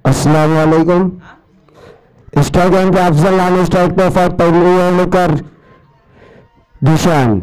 अस्सलाम वालेकुम। Strike and Afzal नाम स्ट्राइक पे फॉर पहली लेकर दिशान।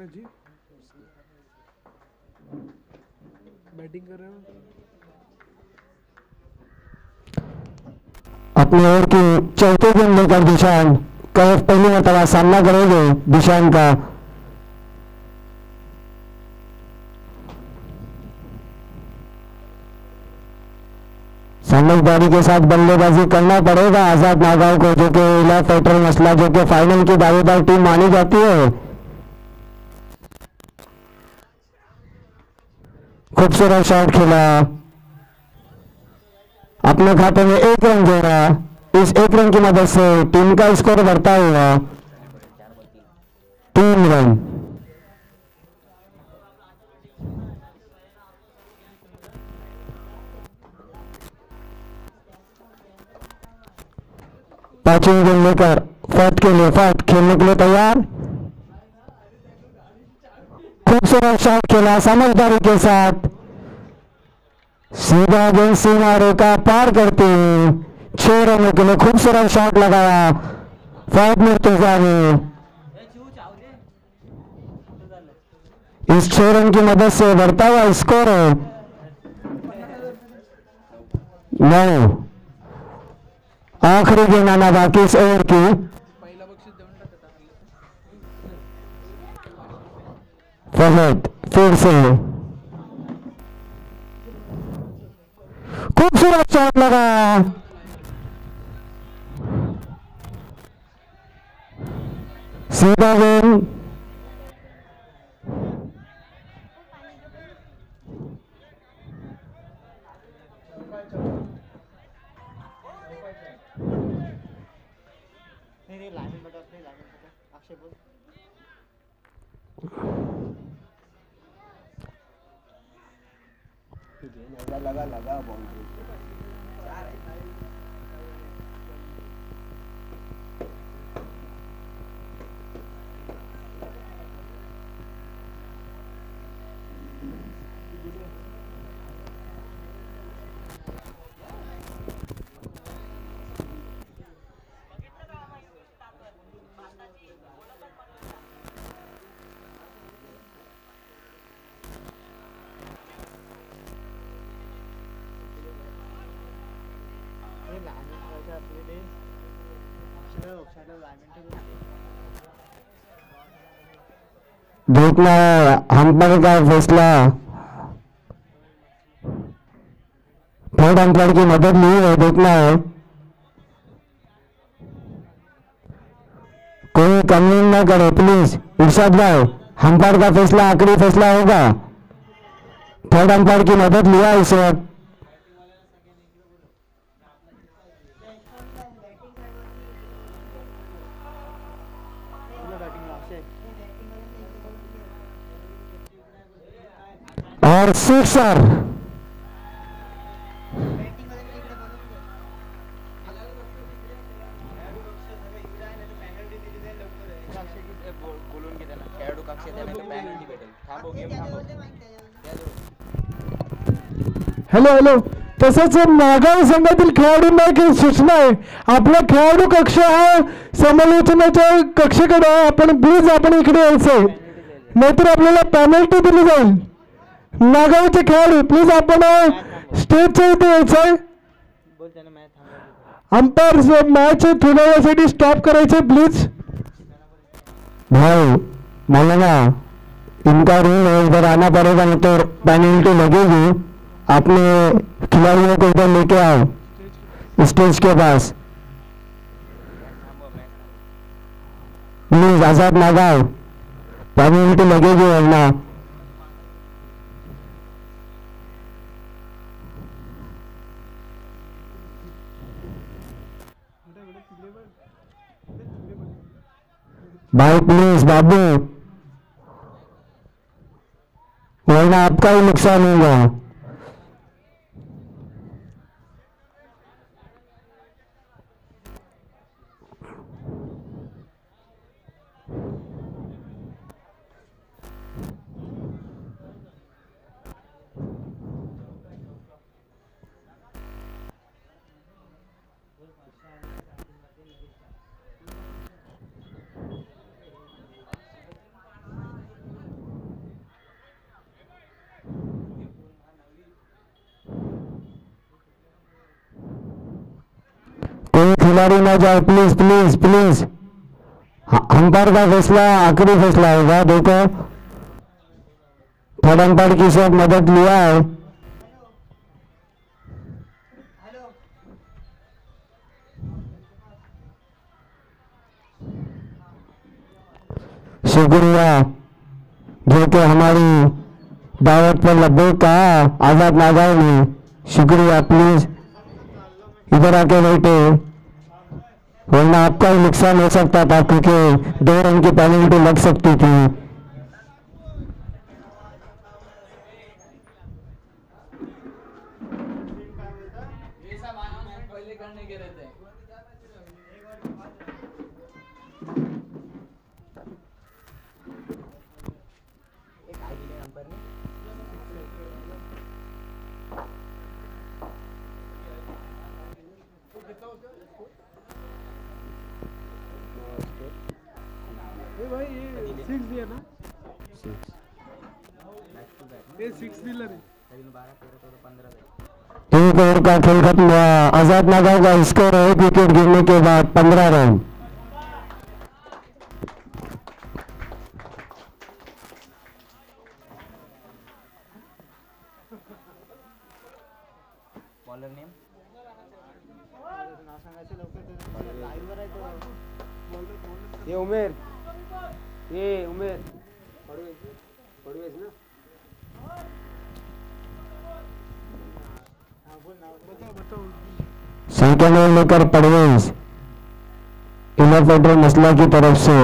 जी बैटिंग कर रहे हो। अपने ओर की चौथे गेंद लेकर दिशान कैफ पहली मरतबा सामना करेंगे दिशान का। समझदारी के साथ बल्लेबाजी करना पड़ेगा आजाद नागांव को, जो कि इला फेडरल मसला जो कि फाइनल की दावेदार टीम मानी जाती है। खूबसूरत शॉट खेला, अपने खाते में 1 रन जोड़ा। इस 1 रन की मदद से टीम का स्कोर बढ़ता हुआ 3 रन। पांचवी गेंद लेकर फट के लिए फट खेलने के लिए तैयार। खूबसूरत शॉट खेला समझदारी के साथ, सीधा गेंद सीमा रेखा पार करते हुए 6 रनों के लिए खूबसूरत शॉट लगाया फहद मुर्तजा ने। इस 6 रन की मदद से बढ़ता हुआ स्कोर है 9। आखिरी गेंद आना बाकी इस ओवर की। फहद फिर से खूबसूरत शॉट लगा, सीधा गेंद लगा बाउंड्री। देखना है अंपायर का फैसला। थर्ड अंपायर की मदद ली है, देखना है कोई कमी ना करे प्लीज। इरशाद भाई अंपायर का फैसला आखिरी फैसला होगा। थर्ड अंपायर की मदद लिया इस वक्त। और सिक्सर हॅलो हॅलो तसंच नागाव संघातील खेळाडूंना एक सूचना आहे, आपला खेळाडू कक्ष हा समालोचनाच्या कक्षेकडे आपण प्लीज आपण इकडे यायचंय, नाहीतर आपल्याला पेनल्टी दिली जाईल। नागावचे खेळाडू प्लीज आपण स्टेजच्या इथे यायचंय. अंपायर मॅच थोड्या वेळासाठी स्टॉप करायचे प्लीज. भाई मौलाना, इनका रूल है, इधर आना पड़ेगा, नहीं तो पेनल्टी लगेगी. अपने खिलाड़ियों को इधर लेके आओ स्टेज के पास प्लीज. आजाद नागाव, पेनल्टी लगेगी वरना. भाई प्लीज बाबू, वरना आपका ही नुकसान होगा. कोई खिलाड़ी ना जाए प्लीज प्लीज प्लीज. अंपायर का फैसला आखिरी फैसला होगा. देखो थर्ड अंपायर की सब मदद लिया है. शुक्रिया जो कि हमारी दावत पर लब्बैक कहा आजाद नागाव ने. शुक्रिया. प्लीज इधर आके बैठे, वरना आपका ही नुकसान हो सकता था, क्योंकि 2 रन की पेनल्टी लग सकती थी. भाई ये 6 दिया ना, 6 दिला रे. 1 ओवर का खेल खत्म हुआ. आजाद नागाव का स्कोर है 1 विकेट गिरने के बाद 15 रन. ये उमेर पडवेज ना. संख्या में लेकर परवेज इनोवेटर मसला की तरफ से.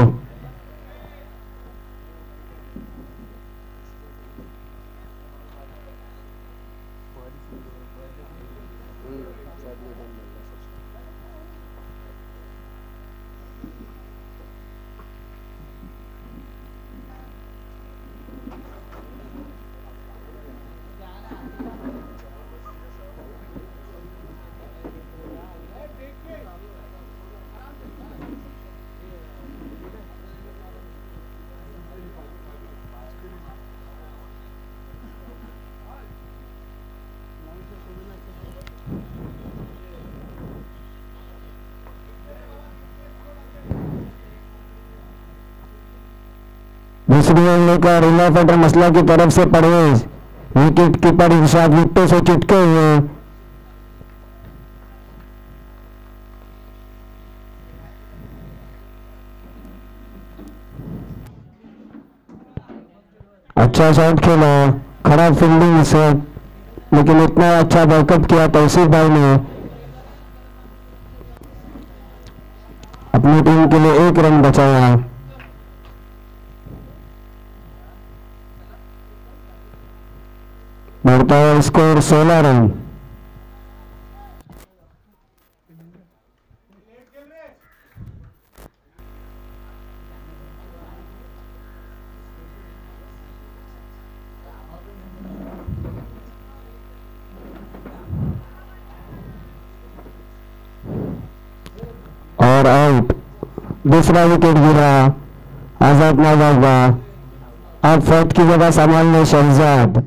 दूसरी ओर लेकर इनोवेटर मसला की तरफ से परवेज. विकेट कीपर इरशाद विकेटों से चिटके हुए. अच्छा शॉट खेला, खराब फील्डिंग से, लेकिन इतना अच्छा बैकअप किया तौसीफ भाई ने. अपनी टीम के लिए 1 रन बचाया. बढ़ता है स्कोर 16 रन. और आउट. दूसरा विकेट गिरा आजाद नागाव का. अब फोर्थ की जगह संभालने शहजाद.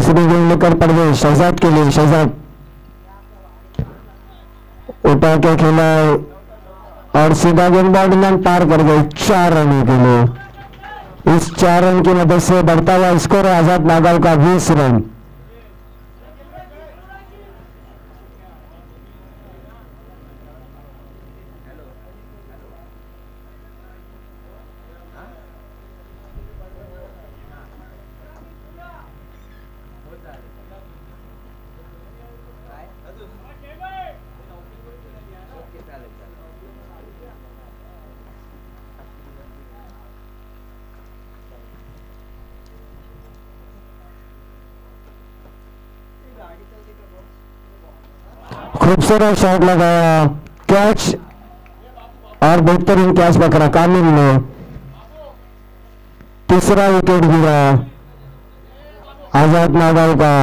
दूसरी गेंद लेकर परवेश शहजाद के लिए। शहजाद उठा के खेला और सीधा गेंदबाज लाइन पार कर गए 4 रनों के लिए। इस 4 रन की मदद से बढ़ता हुआ स्कोर आजाद नागांव का 20 रन। खूबसूरत शॉट लगाया, कैच और बेहतरीन कैच पकड़ा कामिल ने। तीसरा विकेट गिरा आजाद नागांव का।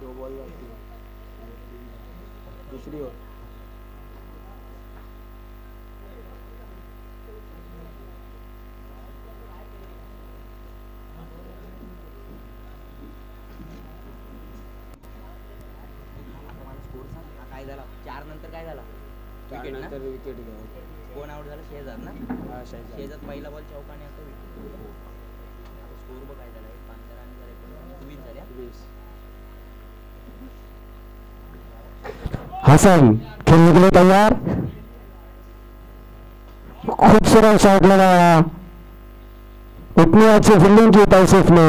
दो बॉल बाकी है, दूसरी ओर। काय झाला 4 नंतर काय झाला? विकेट ना? त्यानंतर विकेट घ्या. कोण आउट झाला? शेजात ना? हा शहजाद. शेजात पहिला बॉल चौकाने आता विकेट. स्कोर बघ काय झाला? 5 रन झाले, 20 झाल्या. 20. हसन खेलने के लिए तैयार। खूबसूरत शॉट लगाया, इतनी अच्छी फील्डिंग की तौसीफ ने।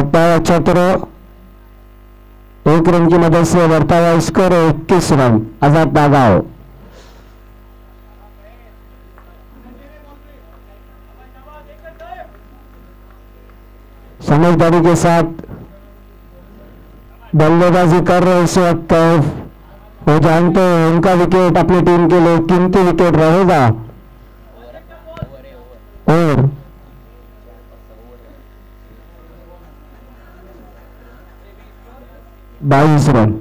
उपाय अच्छा थ्रो, 1 रन की मदद से बढ़ता हुआ स्कोर 21 रन आजाद नागांव। समझदारी के साथ बल्लेबाजी कर रहे इस वक्त कैफ, वो जानते हैं उनका विकेट अपनी टीम के लिए कीमती विकेट रहेगा। और 22 रन।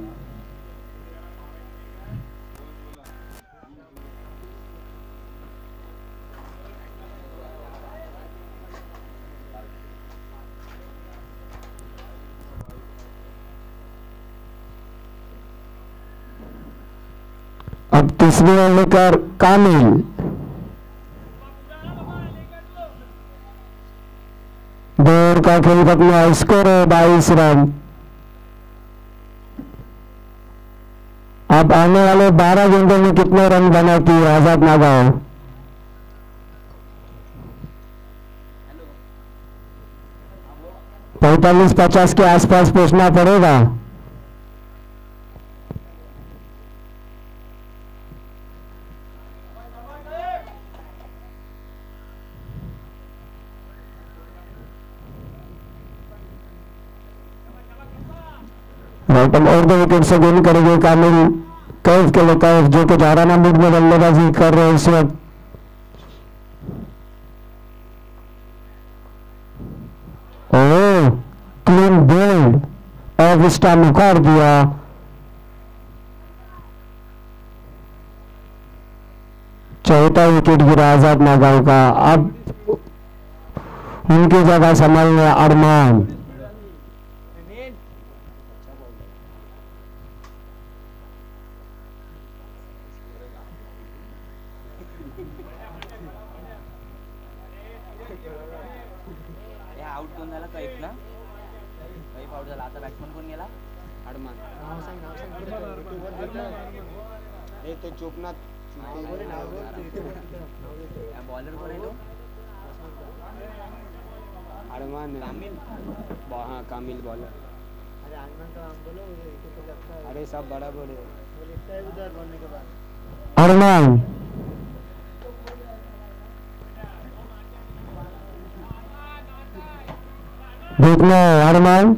अब तीसरी ओवर लेकर कामिल। दो ओवर का खेल खत्म, स्कोर है 22 रन। अब आने वाले 12 गेंदों में कितने रन बनाती है आजाद नागांव? 45-50 के आसपास पहुंचना पड़ेगा। राइटम और 2 विकेट से गेंद करेंगे कामिल कैफ के लिए। कैफ जो कि जाराना मूड में बल्लेबाजी कर रहे हैं इस वक्त। क्लीन बोल्ड और विस्टा मुखार दिया। चौथा विकेट गिरा आजाद नागांव का। अब उनकी जगह संभालने अरमान। आउट कोण झाला? कैफ ना? कैफ आउट झाला. आता बॅट्समन कोण गेला? अडमान. हे तो चोपनाथ. बॉलर कोण आहे तो? अडमान. कामिल. हाँ कामिल बॉलर. अरे सब बराबर है. अरमान देखना है, अरमान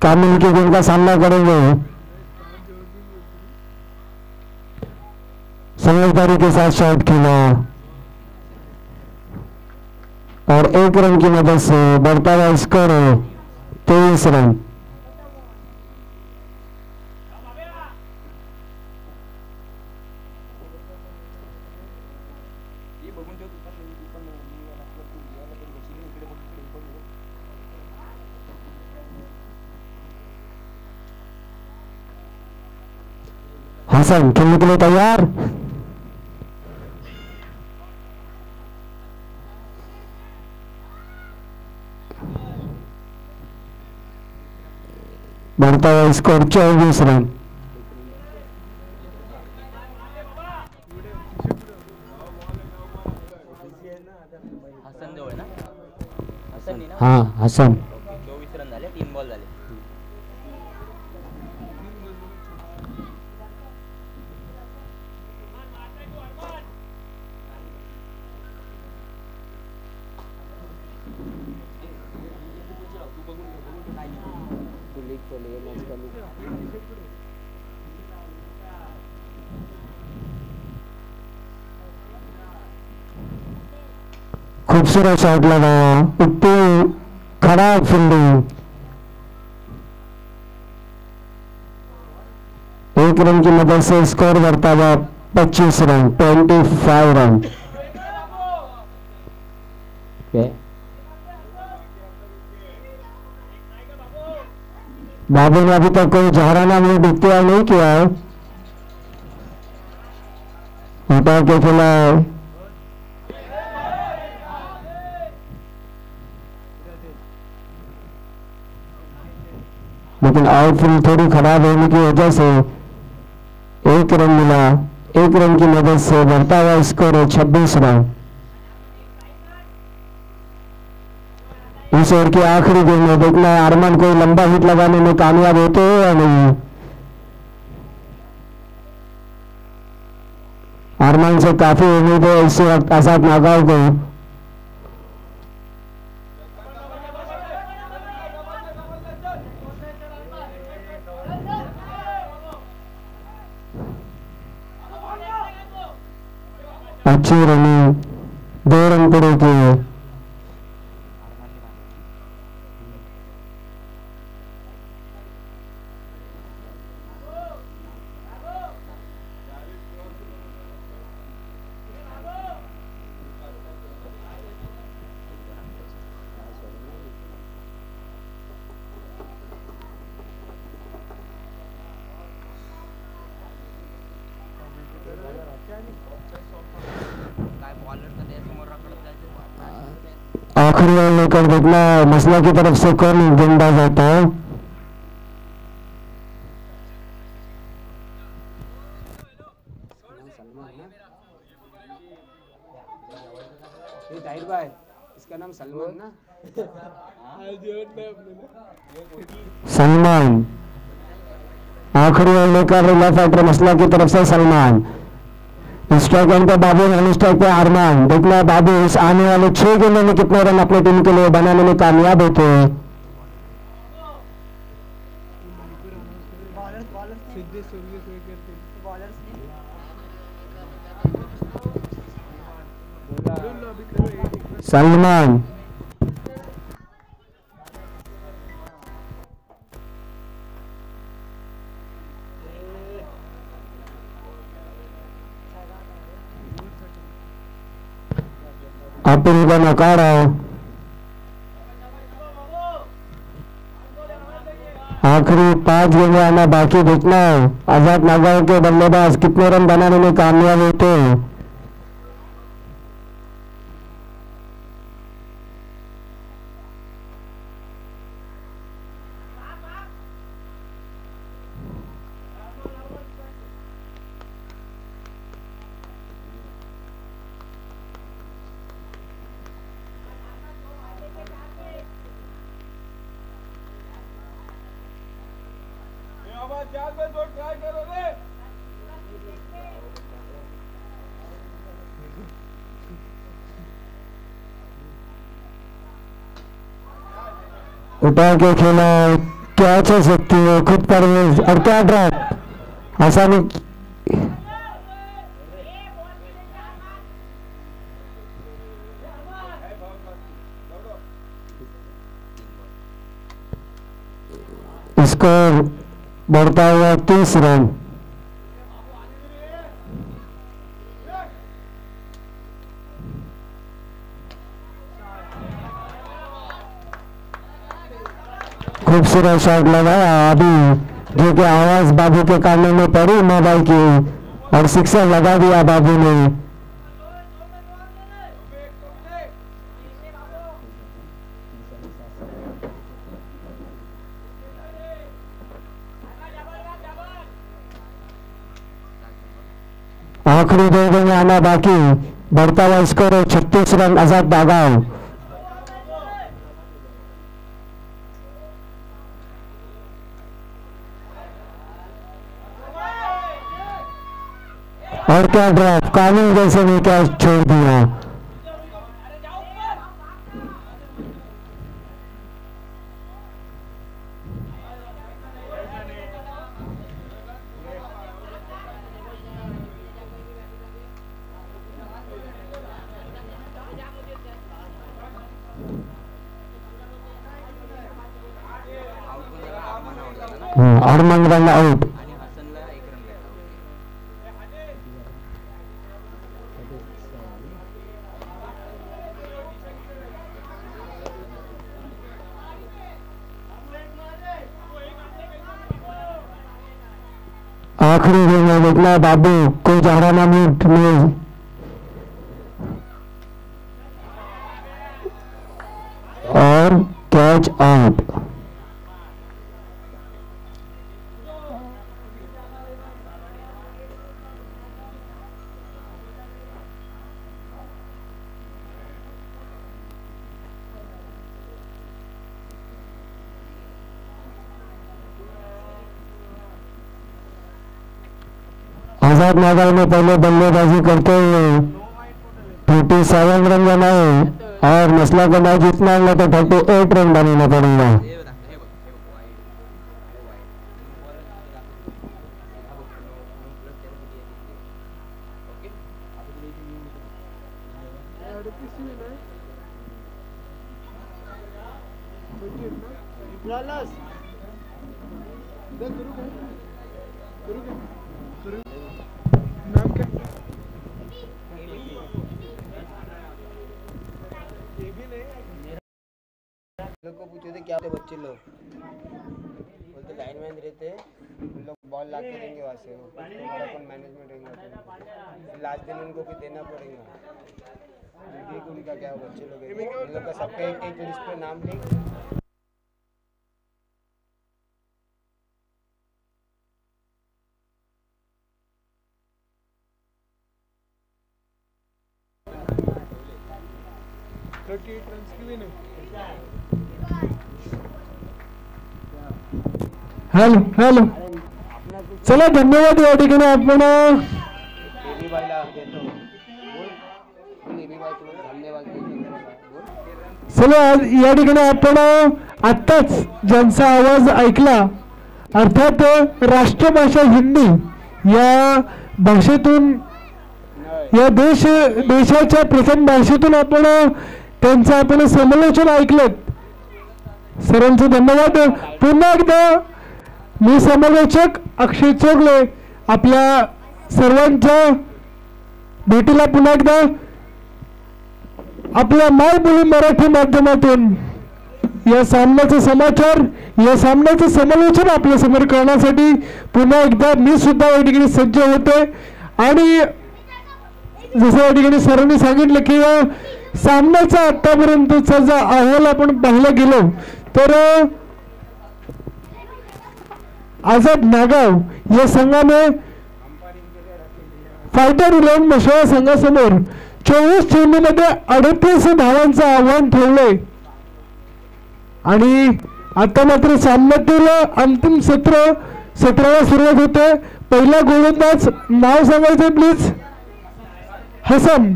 कामिल की गेंद का सामना करेंगे। समझदारी के साथ शॉट खेला और 1 रन की मदद से बढ़ता हुआ स्कोर है 23 रन। हसन खेलने के लिए तैयार। बढ़ता हुआ स्कोर 24 रन। हसन जवळ ना हसन ना हाँ हसन 24 रन झाले 3 बॉल झाले। तू लीग खोल ये मैच का लीग खूबसूरत शॉट लगाया, इतनी खराब फील्डिंग। 1 रन की मदद से स्कोर बढ़ता हुआ 25 रन 25 रन। बाबू ने अभी तक कोई जहराना मूव इख्तियार नहीं किया है, हटा के खेला है। लेकिन आउटफील्ड थोड़ी खराब होने की वजह से 1 रन मिला। 1 रन की मदद से बढ़ता हुआ स्कोर है 26 रन। इस ओवर की आखिरी गेंद में देखना है अरमान कोई लंबा हिट लगाने में कामयाब होते हैं या नहीं। अरमान से काफी उम्मीद है इस वक्त आजाद नागांव को। अच्छी रनिंग, 2 रन पूरे किए। आखिरी ओवर लेकर देखना मसला की तरफ से कौन गेंदबाज आता है। ये ताहिर भाई इसका नाम सलमान ना। सलमान आखिरी ओवर लेकर लेफ्ट हाइटर मसला की तरफ से सलमान। स्ट्राइक एंड पे बाबू, रन स्ट्राइक पे अरमान। देखना बाबू इस आने वाले 6 गेंदों में कितने रन अपने टीम के लिए बनाने में कामयाब होते हैं। सलमान अपील का नकारा। आखिरी 5 गेंदें आना बाकी। देखना आजाद नागांव के बल्लेबाज कितने रन बनाने में कामयाब होते हैं। उठा के खेला, क्या चल सकती है खुद पर और क्या ड्रॉप आसानी। स्कोर बढ़ता हुआ 30 रन। खूबसूरत शॉट लगाया अभी, जो कि आवाज बाबू के कानों में पड़ी मोबाइल की और सिक्सर लगा दिया बाबू ने। आखिरी 2 ओवर में आना बाकी, बढ़ता हुआ स्कोर है 36 रन आजाद नागांव। और क्या ड्रॉप, कानून जैसे ने क्या छोड़ दिया। Harman run out. आणि हसनला 1 रन भेटला. आखिरी गेम में निकला बाबू को 11वां मिनट में और कैच आउट। आजाद नागांव ने पहले बल्लेबाजी करते हुए 37 रन बनाए और मसला को मैच जीतना है तो 38 रन बनाना पड़ेगा। हे बघ हे बघ वाईड लोग को पूछे थे क्या होते बच्चे लोग, बोलते लाइनमैन रहते उन लोग बॉल ला के देंगे वहाँ से, हमारा कौन मैनेजमेंट रहेगा, लास्ट दिन उनको भी देना पड़ेगा। ठीक उनका क्या बच्चे लोग हैं, उन लोग का सबका एक लिस्ट पे नाम लिख। हॅलो हॅलो, चला धन्यवाद. या ठिकाणी आपण बेबी बाईला देतो, बोल बेबी बाई तुला धन्यवाद बोल. चला या ठिकाणी आपण आत्ताच ज्यांचा आवाज ऐकला, अर्थात राष्ट्रभाषा हिंदी या भाषेतून, या देशाच्या प्रथम भाषेतून आपण त्यांचं आपण समालोचन ऐकलं. सर्वांचे धन्यवाद. पुन्हा एकदा मी समालोचक अक्षय चोगले आपल्या सर्वांच्या भेटीला पुन्हा एकदा आपल्या मायबोली मराठी माध्यमातून या सामन्याचे समाचार, या सामन्याचे समालोचन आपल्या समोर करण्यासाठी पुन्हा एकदा मी सुद्धा या ठिकाणी सज्ज होते. आणि जसं या ठिकाणी सरांनी सांगितलं की सामन्याचा आतापर्यंतचा जो अहवाल आपण पाहायला गेलो तर आझाद नागाव या संघाने फायटर 11 मशाळा संघासमोर 24 चेंडूमध्ये 38 धावांचं आव्हान ठेवलंय. आणि आता मात्र सामन्यातील अंतिम सत्राला सुरुवात होते. पहिला गोलंदाज नाव सांगायचं प्लीज. हसन.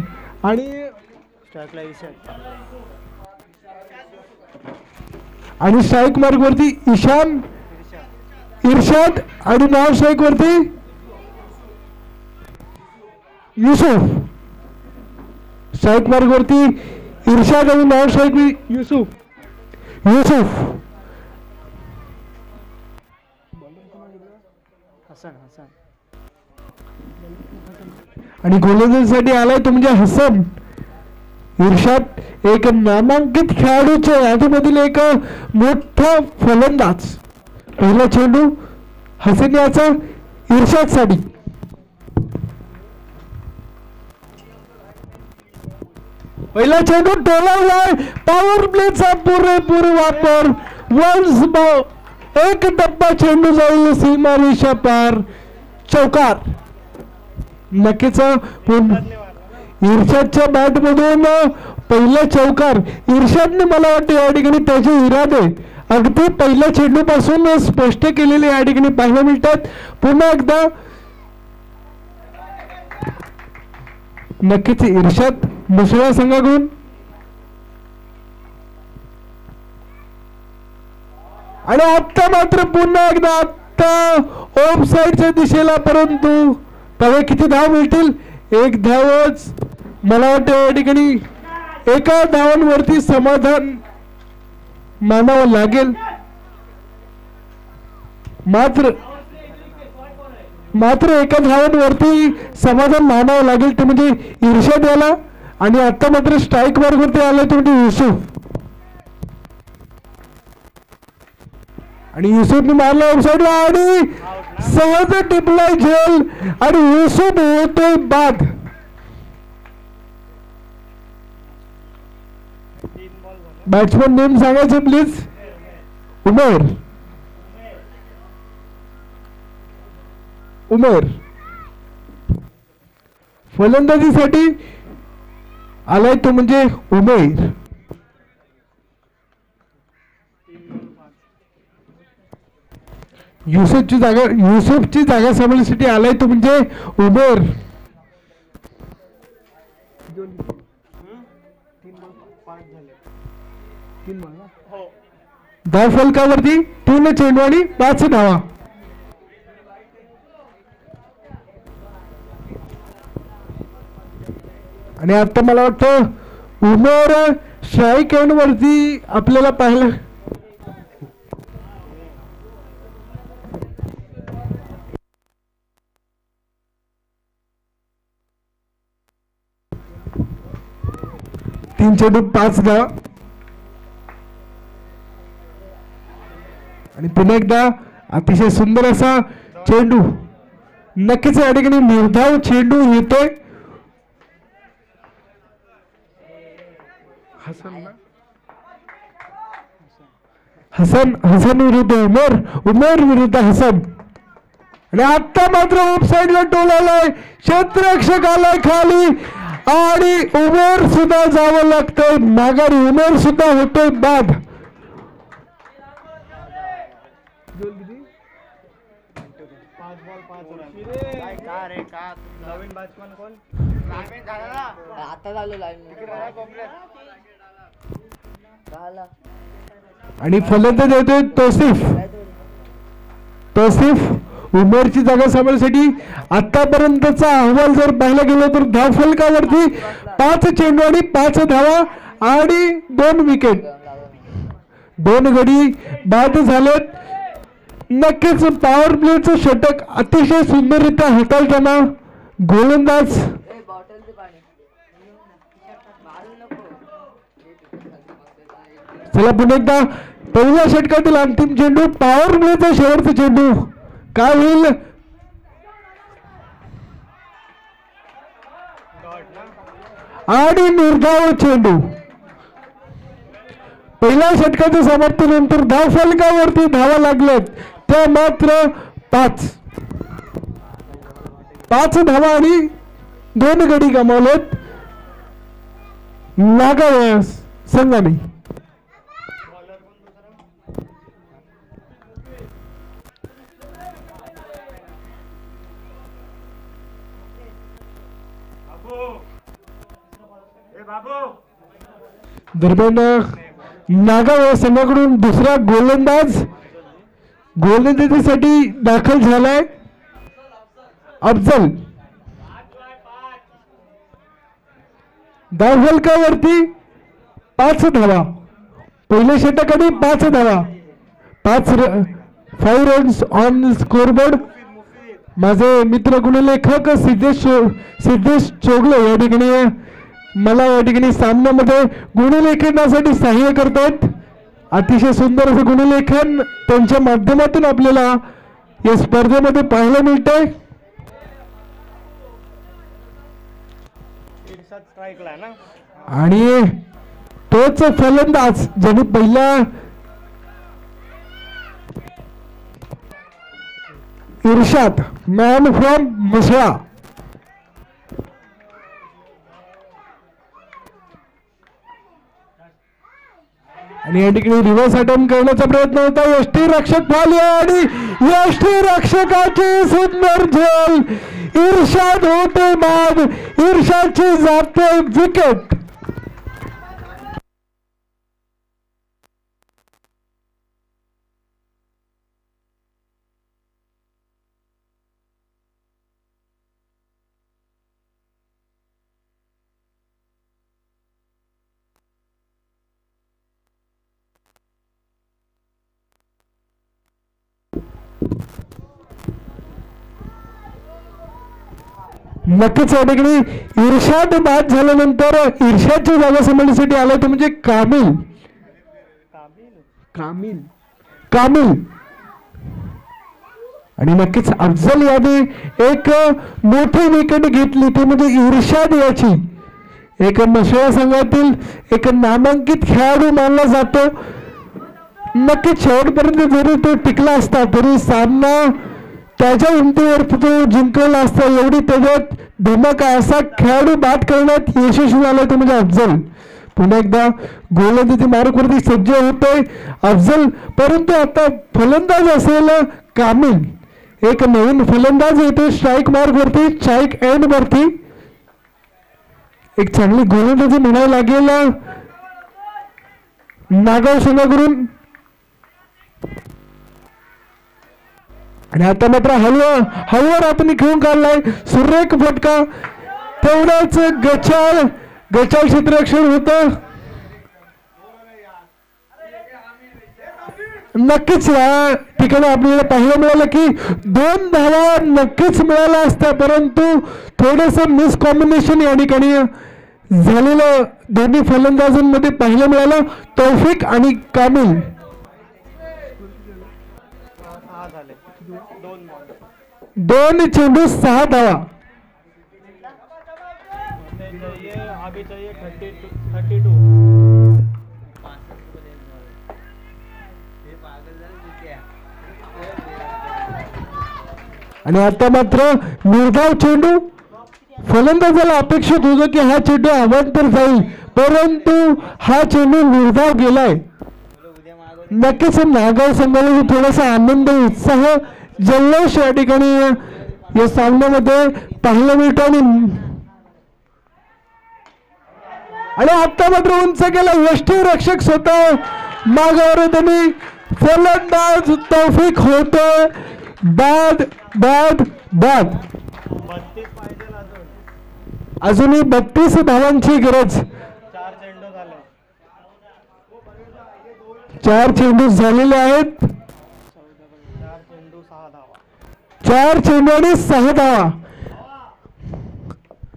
आणि स्ट्राईक मार्क वरती इर्शाद आणि नाव स्ट्राईक वरती युसुफ. स्ट्राईक मार्क वरती इर्शाद आणि नाव स्ट्राईक युसुफ. आणि गोलंदाजीसाठी आलाय तो म्हणजे हसन. इर्शाद एक नामांकित खेळाडूच्या यादीमधील एक मोठा फलंदाज. पहिला चेंडू हसन याचा इर्शाद साठी. पहिला चेंडू टोलावलाय. पॉवर प्लेचा पुरेपूर वापर. वन्स एक डब्बा चेंडू जाईल सीमारेषा पार. चौकार. नक्कीच इर्शादच्या बॅट मधून पहिला चौकार. इर्शादने मला वाटते या ठिकाणी त्याचे इरादे अगदी पहिल्या चेंडू पासून स्पष्ट केलेले या ठिकाणी पाहायला मिळतात. पुन्हा एकदा नक्कीच इर्शाद मुसळा संघाकडून. आणि आता मात्र पुन्हा एकदा आता ऑफ साइडच्या दिशेला. परंतु तेव्हा किती धाव मिळतील? एक धावच मला वाटतं या ठिकाणी. एका धावांवरती समाधान मानावं लागेल. मात्र एका धावांवरती समाधान मानावं लागेल ते म्हणजे इर्शाद याला. आणि आता मात्र स्ट्राईक मार्गवरती आलाय तो म्हणजे युसुफ. आणि युसुफने मारला ऑफसाईडला आणि सहज टिपलाय झेल आणि युसुफ होतोय बाद. बॅट्समन नेम सांगायचे प्लीज. उमेर. फलंदाजीसाठी आलाय तो म्हणजे उमेर. युसुफची जागा सांभाळण्यासाठी आलाय तो म्हणजे उमेर. धाव फलकावरती 3 चेंडू आणि 5 धावा. आणि आता मला वाटतं उमेर स्ट्राईक एंड वरती आपल्याला पाहिलं. तीन चेंडू 5 धावा. आणि पुन्हा एकदा अतिशय सुंदर असा चेंडू. नक्कीच या ठिकाणी निर्धाव चेंडू येतोय. हसन विरुद्ध उमेर विरुद्ध हसन. आणि आता मात्र ऑफ साइडला टोल आलाय. क्षेत्ररक्षक आलाय खाली आणि उमेर सुद्धा जावं लागतंय माघारी. उमेर सुद्धा होतोय बाद. आणि फलंदाज येतोय तौसिफ. उमेरची जागा सांभाळण्यासाठी आतापर्यंतचा अहवाल जर पाहायला गेलो तर धाव फलकावरती 5 चेंडू आणि 5 धावा आणि 2 विकेट. 2 गडी बाद झालेत. नक्कीच पॉवर प्लेचं षटक अतिशय सुंदररित्या हाताळताना गोलंदाज चला पुन्हा एकदा पहिल्या षटकातील अंतिम चेंडू. पॉवर प्लेचा शेवटचा चेंडू काय होईल? आणि निर्धाव चेंडू. पहिल्या षटकाच्या समाप्तीनंतर धाव फलकावरती धावा लागल्यात त्या मात्र 5 धावा आणि 2 गडी गमावलेत नागाव संघाने. दरम्यान नागाव संघाकडून दुसरा गोलंदाजीसाठी दाखल झालाय अफजल. धाव फलकावरती 5 धावा. पहिल्या षटकाने 5 धावा. 5 रन्स ऑन स्कोरबोर्ड. माझे मित्र गुणलेखक सिद्धेश चोगले या ठिकाणी मला या ठिकाणी सामन्यामध्ये गुणलेखनासाठी सहाय्य करतात. अतिशय सुंदर असं गुणलेखन त्यांच्या माध्यमातून आपल्याला या स्पर्धेमध्ये पाहायला मिळतंय. आणि तोच फलंदाज ज्याने पहिला इर्शाद मॅन फ्रॉम मुसळा आणि या ठिकाणी रिव्हर्स अटेम्प्ट करण्याचा प्रयत्न होता. यष्टी रक्षक खाली आणि यष्टी रक्षकाची सुंदर झेल. इर्शाद होते बाद. इर्शादची जाते विकेट. नक्कीच या ठिकाणी इर्शाद बाद झाल्यानंतर इर्शादची जागा सांभाळण्यासाठी आला तो म्हणजे कामिल. आणि नक्कीच अफजल याने एक मोठी विकेट घेतली ती म्हणजे इर्शाद याची. एक मशुरा संघातील एक नामांकित खेळाडू मानला जातो. नक्कीच शेवटपर्यंत जरी तो टिकला असता तरी सामना त्याच्या उंचीवर तो जिंकलेला असता. एवढी त्याच्यात धमक असा खेळाडू बाद करण्यात यशस्वी झाला तो म्हणजे अफजल. पुन्हा एकदा गोलंदाजी मार्कवरती सज्ज होतोय अफजल. परंतु आता फलंदाज असेल कामिल. एक नवीन फलंदाज येतो स्ट्राईक मार्कवरती, स्ट्राईक एंड वरती. एक चांगली गोलंदाजी म्हणायला लागेल नागाव संघाकडून. आणि आता मात्र हळूवर आपण खेळून काढलाय सुरेख फटका. तेवढाच गचाळ क्षेत्ररक्षण होत. नक्कीच या ठिकाणी आपल्याला पाहायला मिळालं की 2 धावा नक्कीच मिळाल्या असत्या परंतु थोडस मिस कॉम्बिनेशन या ठिकाणी झालेलं दोन्ही फलंदाजांमध्ये पाहायला मिळालं. तौफिक आणि कामिल. 2 चेंडू 6 धावा. आणि आता मात्र निर्धाव चेंडू. फलंदाजाला अपेक्षित होतं की हा चेंडू अवांतर जाईल परंतु हा चेंडू निर्धाव गेलाय. नक्कीच नागाव संघाला थोडासा आनंद उत्साह जल्लोष या ठिकाणी या सामन्यामध्ये पाहायला मिळतो. आणि आता मात्र उंच केला यष्टी रक्षक स्वतः मागावर त्यांनी फलंदाज तौफिक होतोय बाद बाद बाद. अजूनही 32 धावांची गरज. 4 चेंडू झालेले आहेत. 4 चेंडू आणि 6 धावा.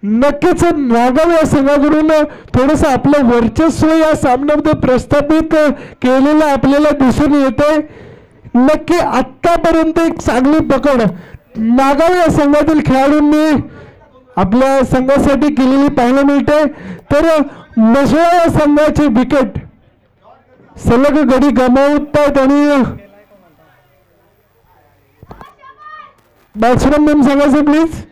नक्कीच नागाव या संघाकडून थोडस आपलं वर्चस्व या सामन्यामध्ये प्रस्थापित केलेलं आपल्याला दिसून येते. नक्की आतापर्यंत एक चांगली पकड नागाव या संघातील खेळाडूंनी आपल्या संघासाठी केलेली पाहायला मिळते. तर मसुळा या संघाची विकेट सलग गडी गमावतात. आणि बॅट्समन नेम सांगायचं प्लीज.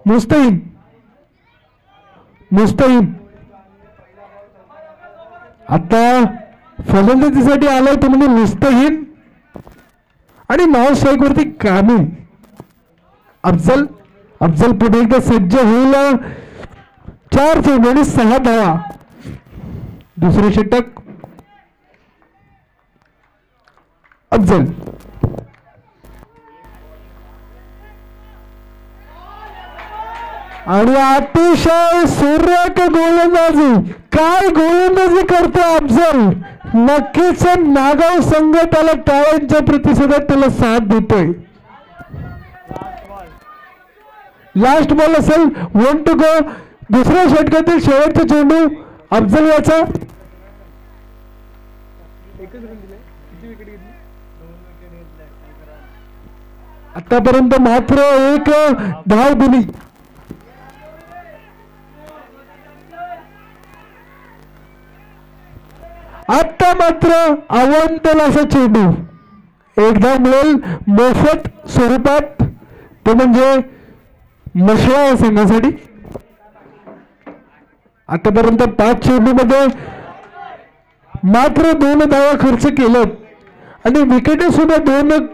मुस्तहीन आता फलंदाजीसाठी आलाय तो म्हणजे मुस्तहीन. आणि नाव स्ट्राईक वरती कामिल. अफजल पुढे एकदा सज्ज होईल. 4 चेंडू आणि 6 धावा. दुसरे षटक अफजल. आणि अतिशय सुरेख गोलंदाजी. काय गोलंदाजी करतो अफजल. नक्कीच नागाव संघ त्याला टाळ्यांच्या प्रतिसादात त्याला साथ देतोय. लास्ट बॉल असेल 1 to go. दुसऱ्या षटकातील शेवटचा चेंडू अफजल याचा. आतापर्यंत मात्र एक धाव दिली. आता मात्र आव्हान असा चेंडू एकदा मिळेल मोफत स्वरूपात, ते म्हणजे मशळा या संघासाठी. आतापर्यंत 5 चेंडूमध्ये मात्र 2 धावा खर्च केलं आणि विकेट सुद्धा 2.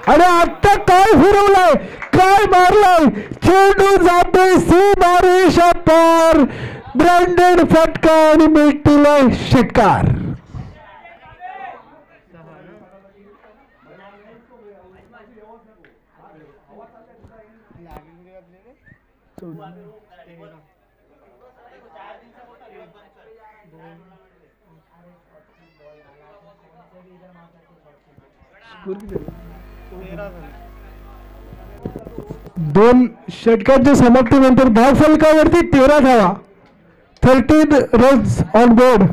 आणि आता काय फिरवलाय, काय मारलाय, चेंडू जातोय सीमारेषा पार. ब्रँडेड फटका आणि मिळतीला षटकार. दोन षटकांच्या समाप्तीनंतर धाव फलकावरती 13 धावा, 13 runs on board.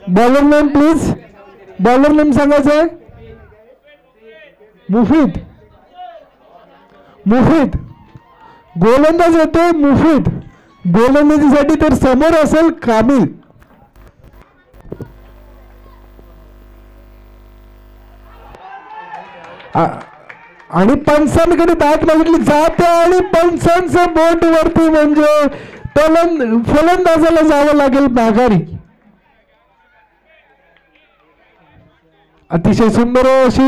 Bowler name please, bowler name सांगायचं आहे. मुफीद, मुफीद गोलंदाज येतोय. मुफीद गोलंदाजीसाठी तर समोर असेल कामिल. आणि पंचांकडे बॅट मागितली जाते आणि पंचांचं बोट वरती म्हणजे फलंदाजाला जावं लागेल माघारी. अतिशय सुंदर अशी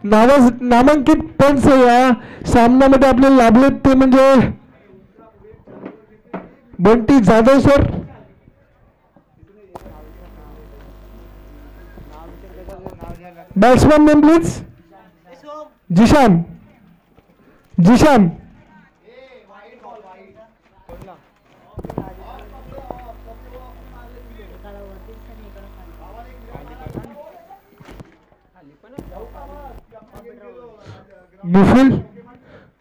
नामांकित पंच या सामन्यामध्ये आपल्याला लाभले, ते म्हणजे Bunty Jadhav sir. Batsman name please. Zeeshan, Zeeshan. Mufil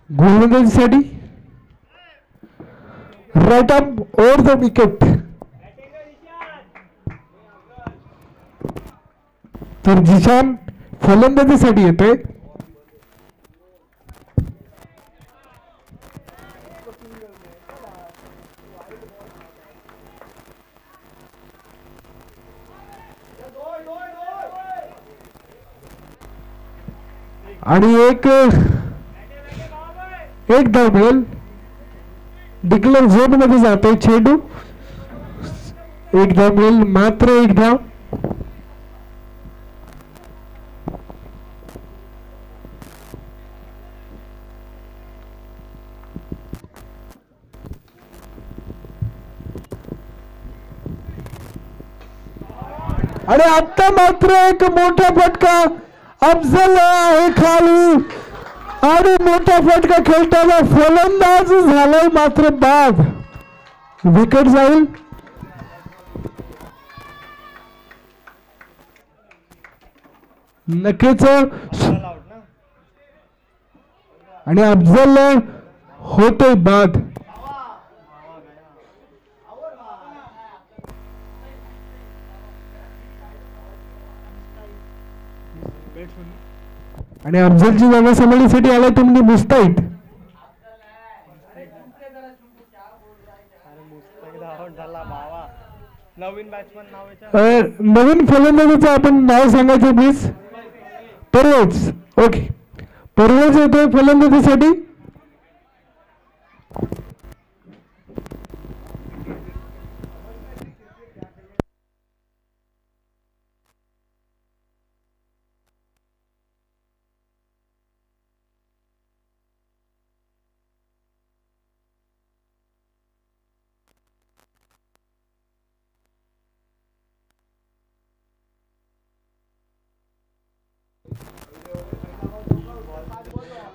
गोलंदाजीसाठी राईट अप ओव्हर द विकेट. तर जिशान फलंदाजीसाठी येतोय. आणि एक धाव मिळेल. डिक्लेअर झोन मध्ये जातोय चेंडू. एक धाव मिळेल, मात्र एक धाव. आणि आता मात्र एक मोठा फटका. अफजल आहे खाली आणि मोठा फटका खेळताना फलंदाज झालाय मात्र बाद. विकेट जाईल. नक्कीच आणि अफजल होतोय बाद. आणि अफजलची जागा सांभाळण्यासाठी आलाय तो म्हणजे मुस्ताईद. नवीन फलंदाजाचं आपण नाव सांगायचं प्लीज. परवेज. ओके, परवेज येतोय फलंदाजीसाठी.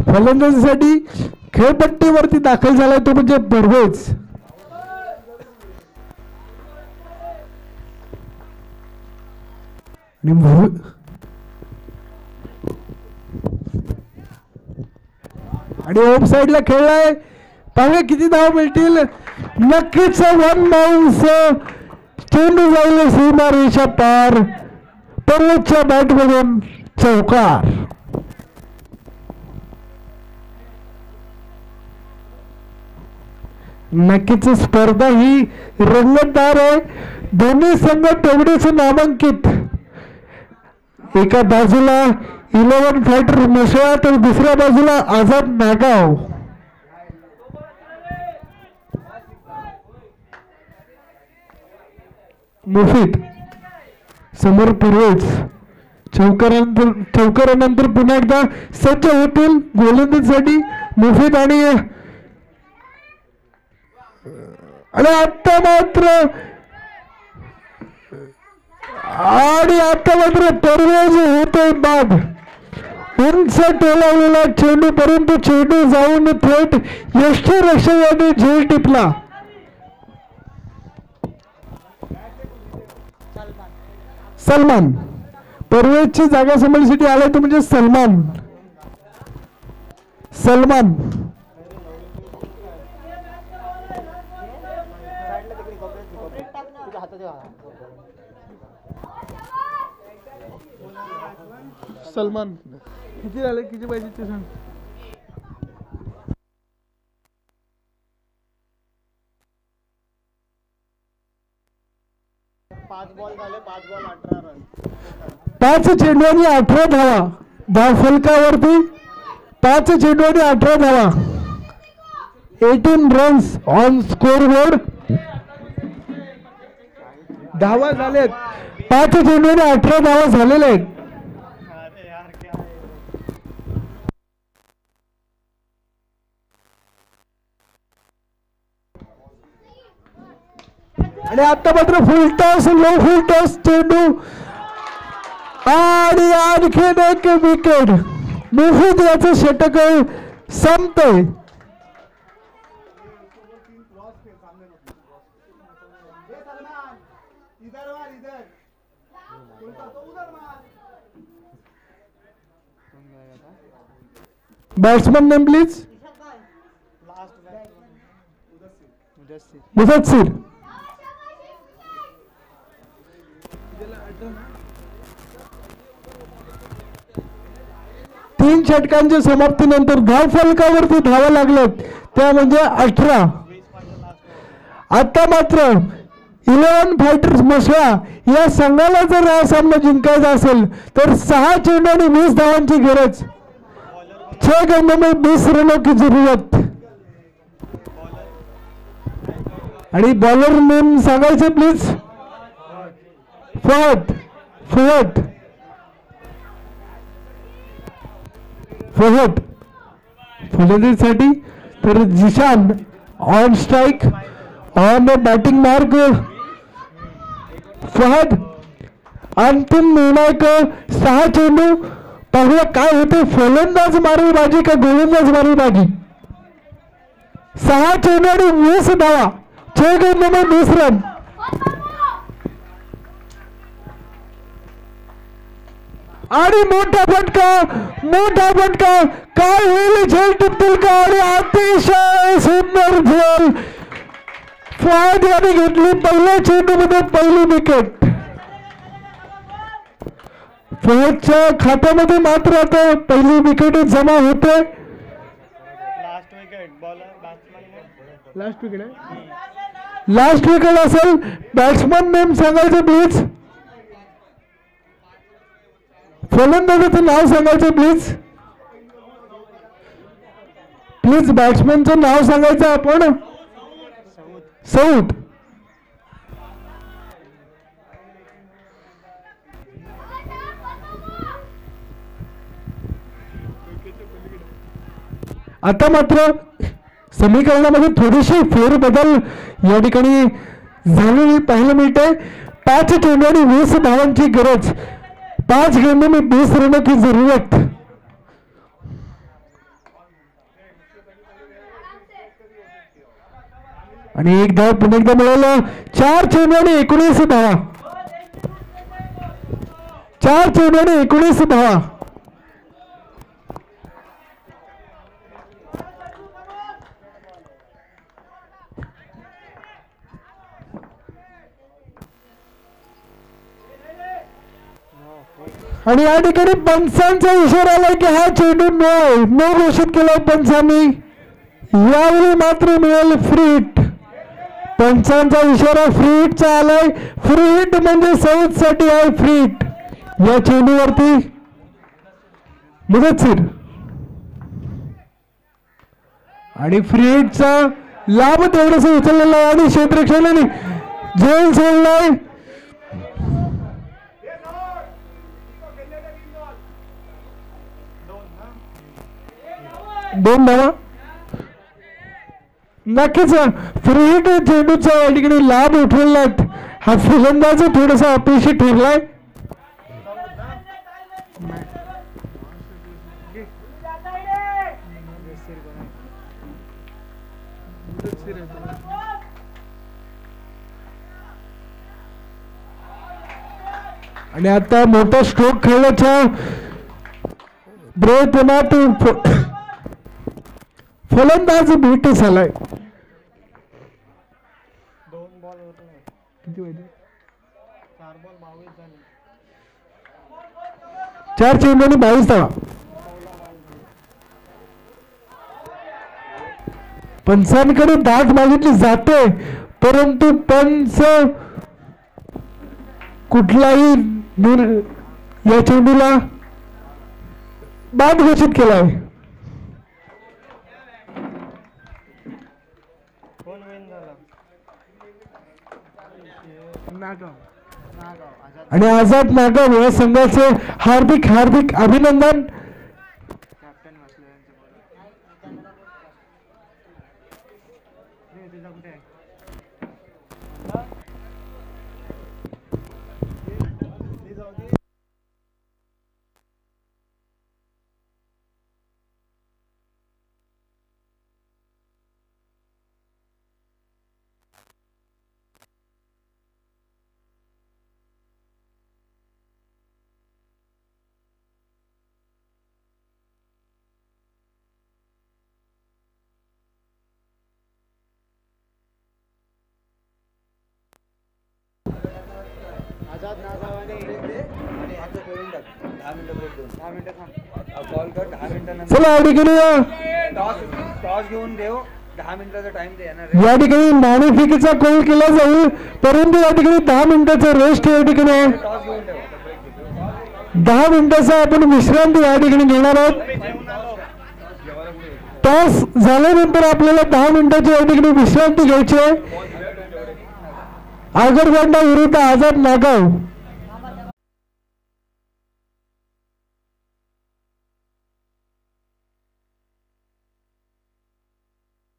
फलंदाजीसाठी खेळपट्टीवरती दाखल झालाय तो म्हणजे परवेज. आणि होम साइडला खेळलाय. पाहूया किती धाव मिळतील. नक्कीच वन बाउन्स चेंडू जाईल सीमारेषा पार. परवेजच्या बॅटमधून चौकार. नक्कीच स्पर्धा ही रंगतदार आहे. दोन्ही संघ तेवढेच नामांकित. एका बाजूला 11 फायटर म्हसळा तर दुसऱ्या बाजूला आझाद नागाव. मुफीद समोर परवेज. चौकारानंतर पुन्हा एकदा सज्ज होतील गोलंदाजीसाठी मुफीद आणि आता मात्र परवेज होतोय बाद. उंच टोलावलेला चेंडू परंतु चेंडू जाऊन थेट यष्टीरक्षकाने झेल टिपला. सलमान परवेजची जागा सांभाळण्यासाठी आलाय तो म्हणजे सलमान. सलमान किती झाले किती पाहिजे ते सांग. 5 बॉल झाले 5 बॉल 18 रन. 5 चेंडू आणि 18 धावा. धाव फलकावरती 5 चेंडू आणि 18 धावा. 18 रन्स ऑन स्कोर बोर्ड. धावा झालेत. 5 चेंडू आणि 18 धावा झालेल्या आहेत. आणि आता मात्र फुल टॉस लो फुल टॉस चेंडू आणि आणखीन एक विकेट. मुफीद याचं षटक संपतंय. Batsman name please. मुदस्सिर. तीन षटकांच्या समाप्तीनंतर धाव फलकावरती धावा लागल्यात त्या म्हणजे 18. आता मात्र 11 फायटर्स म्हसळा या संघाला जर हा सामना जिंकायचा असेल तर 6 चेंडू आणि 20 धावांची गरज. 6 गेंदों में 20 रनों की जरूरत. आणि बॉलर नेम सांगायचे प्लीज. फहद. फलंदाजीसाठी तर Zeeshan on strike on batting mark. Fahad अंतिम निर्णायक 6 चेंडू. पाहूया काय होते. फलंदाज मारेल बाजी का गोलंदाज मारेल बाजी. 6 चेंडू आणि 20 धावा. 6 गेंदों में 20 रन. आणि मोठा फटका काय होईल. झेल टिपतील का. आणि अतिशय सुंदर झेल फहद याने घेतली. पहिल्या चेंडू मध्ये पहिली विकेट. फहदच्या खात्यामध्ये मात्र आता पहिली विकेट जमा होते. लास्ट विकेट असेल. बॅट्समन नेम सांगायचं प्लीज. फलंदाजाचं नाव सांगायचं प्लीज. बॅट्समनचं नाव सांगायचं आपण. सौद. आता मात्र समीकरणामध्ये थोडीशी फेरबदल या ठिकाणी झालेली पाहायला मिळते. 5 चेंडू आणि 20 धावांची गरज. 5 गेंदों में 20 रनों की जरूरत. आणि एक धाव पुन्हा एकदा मिळालं. 4 चेंडू आणि 19 धावा. 4 चेंडू आणि 19 धावा. आणि या ठिकाणी पंचांचा इशारा आलाय की हा चेंडू न घोषित केलाय पंचांनी. यावेळी मात्र मिळेल फ्री हिट. पंचांचा इशारा फ्री हिटचा आलाय. फ्री हिट म्हणजे साऊथ साठी आहे फ्री हिट. या चेंडूवरती मुदतशीर आणि फ्री हिटचा लाभ तेवढाच उचललेला आहे आणि क्षेत्ररक्षणाने झेल सोडलाय. 2 धावा. नक्कीच फ्री हिट चेंडूचा या ठिकाणी लाभ उठवला. हा फलंदाज थोडासा अपयशी ठरलाय. आणि आता मोठा स्ट्रोक खेळण्याच्या प्रयत्नात फलंदाज भेट झालाय. 4 चेंडू आणि 22 धावा. पंचांकडे दाट मागितली जाते परंतु पंच कुठलाही या चेंडूला बाद घोषित केलाय. आणि आझाद नागाव या संघाचे हार्दिक हार्दिक अभिनंदन. चला या ठिकाणी नाणेफेकीचा कौल केला जाईल परंतु या ठिकाणी 10 मिनिटाचा रेस्ट या ठिकाणी आहे. 10 मिनिटाचा आपण विश्रांती या ठिकाणी घेणार आहोत. टॉस झाल्यानंतर आपल्याला 10 मिनिटाची या ठिकाणी विश्रांती घ्यायची आहे. आगरगोंडा विरुद्ध आझाद नागाव